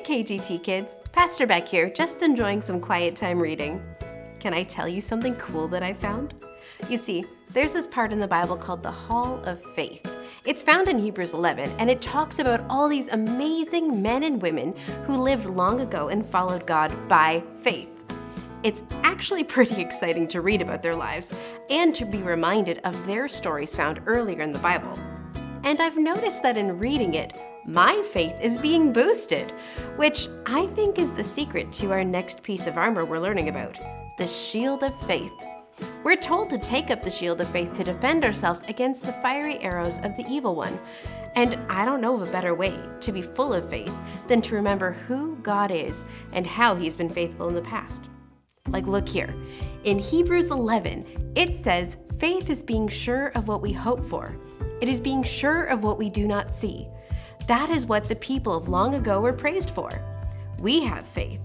KGT kids, Pastor Beck here, just enjoying some quiet time reading. Can I tell you something cool that I found? You see, there's this part in the Bible called the Hall of Faith. It's found in Hebrews 11, and it talks about all these amazing men and women who lived long ago and followed God by faith. It's actually pretty exciting to read about their lives and to be reminded of their stories found earlier in the Bible. And I've noticed that in reading it, my faith is being boosted, which I think is the secret to our next piece of armor we're learning about, the shield of faith. We're told to take up the shield of faith to defend ourselves against the fiery arrows of the evil one. And I don't know of a better way to be full of faith than to remember who God is and how He's been faithful in the past. Like, look here. In Hebrews 11, it says, faith is being sure of what we hope for. It is being sure of what we do not see. That is what the people of long ago were praised for. We have faith,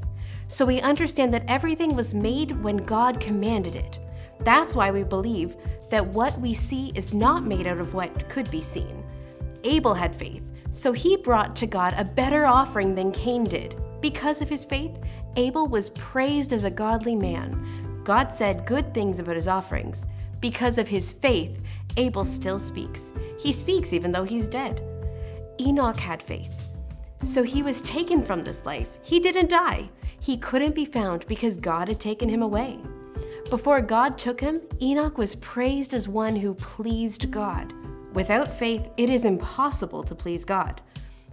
so we understand that everything was made when God commanded it. That's why we believe that what we see is not made out of what could be seen. Abel had faith, so he brought to God a better offering than Cain did. Because of his faith, Abel was praised as a godly man. God said good things about his offerings. Because of his faith, Abel still speaks. He speaks even though he's dead. Enoch had faith, so he was taken from this life. He didn't die. He couldn't be found because God had taken him away. Before God took him, Enoch was praised as one who pleased God. Without faith, it is impossible to please God.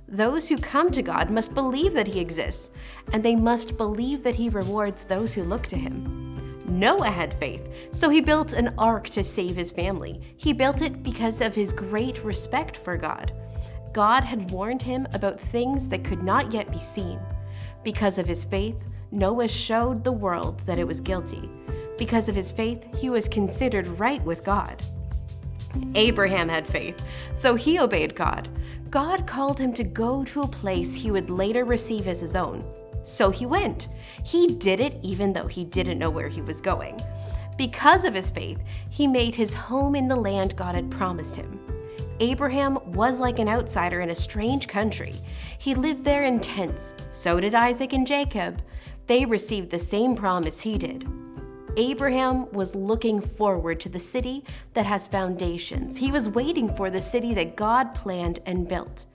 Those who come to God must believe that He exists, and they must believe that He rewards those who look to Him. Noah had faith, so he built an ark to save his family. He built it because of his great respect for God. God had warned him about things that could not yet be seen. Because of his faith, Noah showed the world that it was guilty. Because of his faith, he was considered right with God. Abraham had faith, so he obeyed God. God called him to go to a place he would later receive as his own. So he went. He did it even though he didn't know where he was going. Because of his faith, he made his home in the land God had promised him. Abraham was like an outsider in a strange country. He lived there in tents. So did Isaac and Jacob. They received the same promise he did. Abraham was looking forward to the city that has foundations. He was waiting for the city that God planned and built.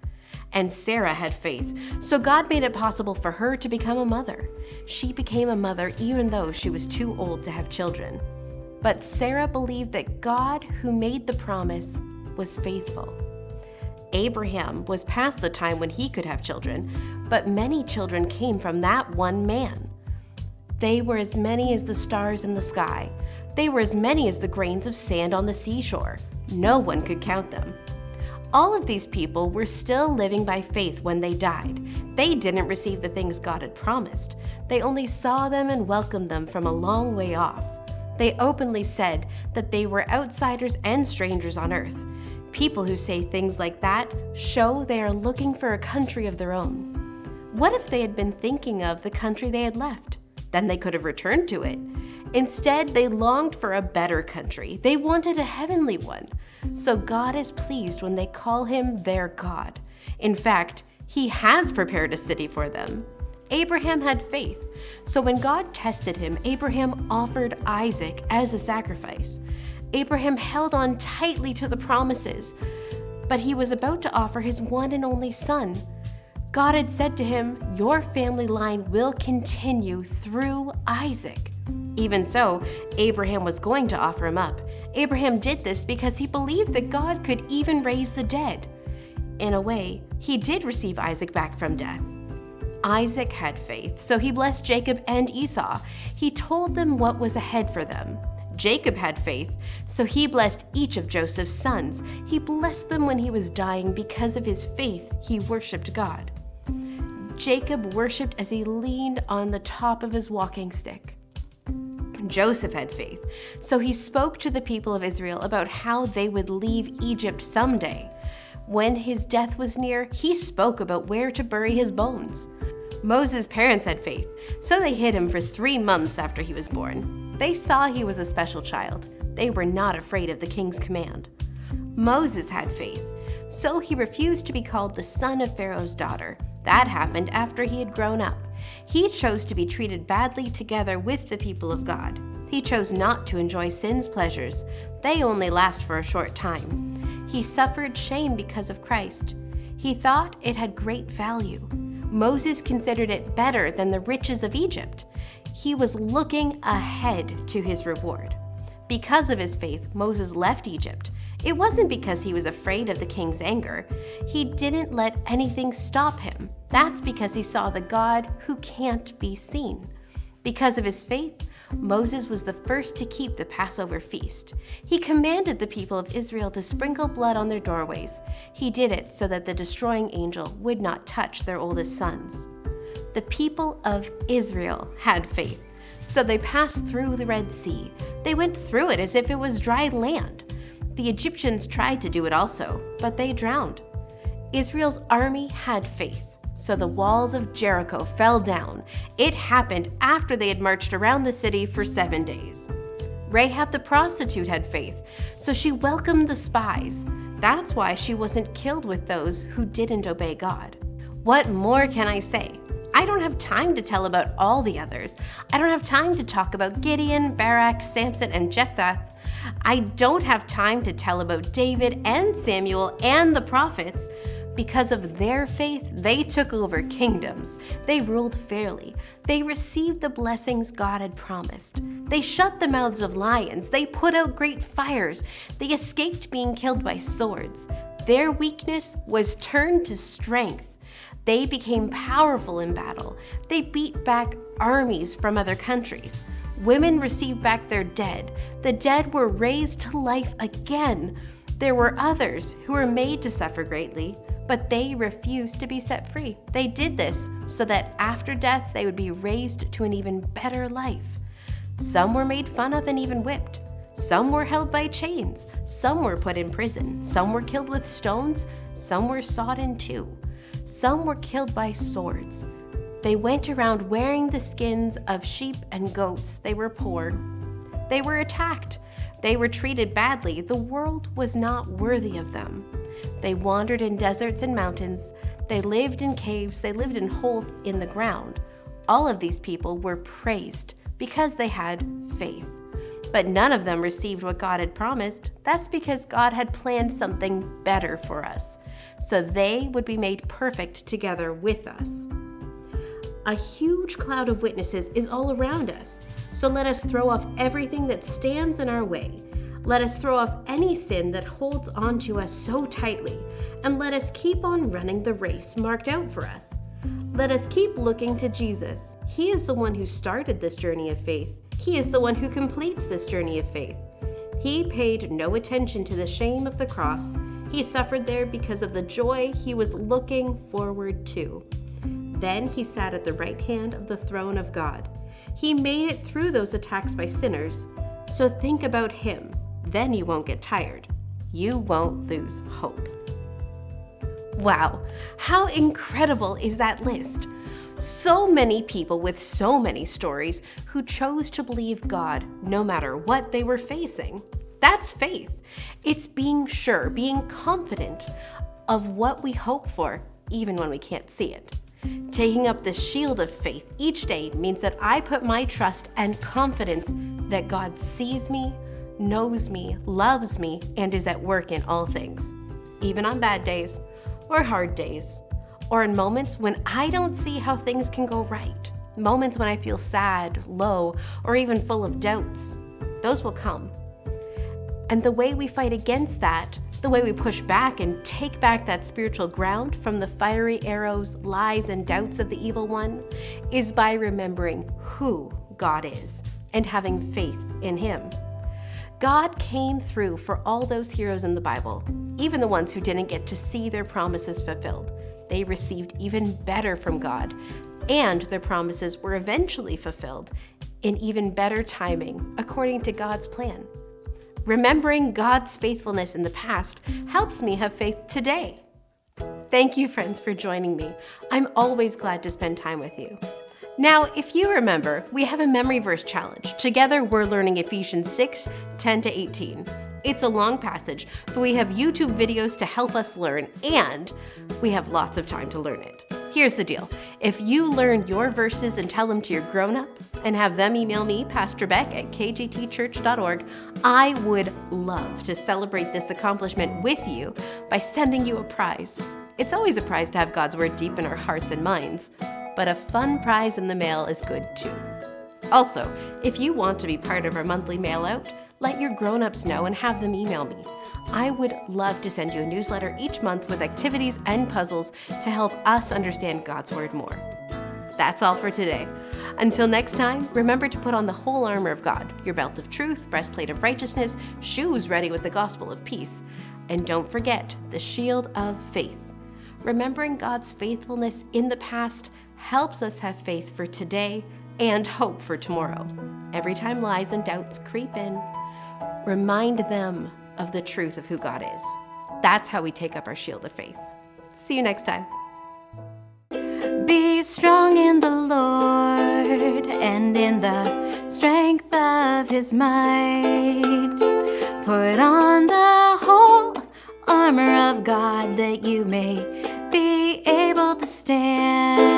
And Sarah had faith, so God made it possible for her to become a mother. She became a mother even though she was too old to have children. But Sarah believed that God, who made the promise, was faithful. Abraham was past the time when he could have children, but many children came from that one man. They were as many as the stars in the sky. They were as many as the grains of sand on the seashore. No one could count them. All of these people were still living by faith when they died. They didn't receive the things God had promised. They only saw them and welcomed them from a long way off. They openly said that they were outsiders and strangers on earth. People who say things like that show they are looking for a country of their own. What if they had been thinking of the country they had left? Then they could have returned to it. Instead, they longed for a better country. They wanted a heavenly one. So God is pleased when they call Him their God. In fact, He has prepared a city for them. Abraham had faith. So when God tested him, Abraham offered Isaac as a sacrifice. Abraham held on tightly to the promises, but he was about to offer his one and only son. God had said to him, "Your family line will continue through Isaac." Even so, Abraham was going to offer him up. Abraham did this because he believed that God could even raise the dead. In a way, he did receive Isaac back from death. Isaac had faith, so he blessed Jacob and Esau. He told them what was ahead for them. Jacob had faith, so he blessed each of Joseph's sons. He blessed them when he was dying. Because of his faith, he worshiped God. Jacob worshiped as he leaned on the top of his walking stick. Joseph had faith, so he spoke to the people of Israel about how they would leave Egypt someday. When his death was near, he spoke about where to bury his bones. Moses' parents had faith, so they hid him for 3 months after he was born. They saw he was a special child. They were not afraid of the king's command. Moses had faith, So he refused to be called the son of Pharaoh's daughter. That happened after he had grown up. He chose to be treated badly together with the people of God. He chose not to enjoy sin's pleasures. They only last for a short time. He suffered shame because of Christ. He thought it had great value. Moses considered it better than the riches of Egypt. He was looking ahead to his reward. Because of his faith, Moses left Egypt. It wasn't because he was afraid of the king's anger. He didn't let anything stop him. That's because he saw the God who can't be seen. Because of his faith, Moses was the first to keep the Passover feast. He commanded the people of Israel to sprinkle blood on their doorways. He did it so that the destroying angel would not touch their oldest sons. The people of Israel had faith, so they passed through the Red Sea. They went through it as if it was dry land. The Egyptians tried to do it also, but they drowned. Israel's army had faith, so the walls of Jericho fell down. It happened after they had marched around the city for 7 days. Rahab the prostitute had faith, so she welcomed the spies. That's why she wasn't killed with those who didn't obey God. What more can I say? I don't have time to tell about all the others. I don't have time to talk about Gideon, Barak, Samson, and Jephthah. I don't have time to tell about David and Samuel and the prophets. Because of their faith, they took over kingdoms. They ruled fairly. They received the blessings God had promised. They shut the mouths of lions. They put out great fires. They escaped being killed by swords. Their weakness was turned to strength. They became powerful in battle. They beat back armies from other countries. Women received back their dead. The dead were raised to life again. There were others who were made to suffer greatly, but they refused to be set free. They did this so that after death they would be raised to an even better life. Some were made fun of and even whipped. Some were held by chains. Some were put in prison. Some were killed with stones. Some were sawed in two. Some were killed by swords. They went around wearing the skins of sheep and goats. They were poor. They were attacked. They were treated badly. The world was not worthy of them. They wandered in deserts and mountains. They lived in caves. They lived in holes in the ground. All of these people were praised because they had faith. But none of them received what God had promised. That's because God had planned something better for us, so they would be made perfect together with us. A huge cloud of witnesses is all around us, so let us throw off everything that stands in our way. Let us throw off any sin that holds onto us so tightly, and let us keep on running the race marked out for us. Let us keep looking to Jesus. He is the one who started this journey of faith. He is the one who completes this journey of faith. He paid no attention to the shame of the cross. He suffered there because of the joy he was looking forward to. Then he sat at the right hand of the throne of God. He made it through those attacks by sinners. So think about him. Then you won't get tired. You won't lose hope. Wow, how incredible is that list? So many people with so many stories who chose to believe God no matter what they were facing. That's faith. It's being sure, being confident of what we hope for, even when we can't see it. Taking up the shield of faith each day means that I put my trust and confidence that God sees me, knows me, loves me, and is at work in all things, even on bad days or hard days, or in moments when I don't see how things can go right, moments when I feel sad, low, or even full of doubts. Those will come. And the way we fight against that, the way we push back and take back that spiritual ground from the fiery arrows, lies, and doubts of the evil one, is by remembering who God is and having faith in him. God came through for all those heroes in the Bible, even the ones who didn't get to see their promises fulfilled. They received even better from God, and their promises were eventually fulfilled in even better timing, according to God's plan. Remembering God's faithfulness in the past helps me have faith today. Thank you, friends, for joining me. I'm always glad to spend time with you. Now, if you remember, we have a memory verse challenge. Together, we're learning Ephesians 6:10-18. It's a long passage, but we have YouTube videos to help us learn, and we have lots of time to learn it. Here's the deal. If you learn your verses and tell them to your grown-up and have them email me, Pastor Beck at kgtchurch.org, I would love to celebrate this accomplishment with you by sending you a prize. It's always a prize to have God's Word deep in our hearts and minds, but a fun prize in the mail is good too. Also, if you want to be part of our monthly mail out, let your grown-ups know and have them email me. I would love to send you a newsletter each month with activities and puzzles to help us understand God's Word more. That's all for today. Until next time, remember to put on the whole armor of God, your belt of truth, breastplate of righteousness, shoes ready with the gospel of peace, and don't forget the shield of faith. Remembering God's faithfulness in the past helps us have faith for today and hope for tomorrow. Every time lies and doubts creep in, remind them of the truth of who God is. That's how we take up our shield of faith. See you next time. Be strong in the Lord and in the strength of His might. Put on the whole armor of God that you may be able to stand.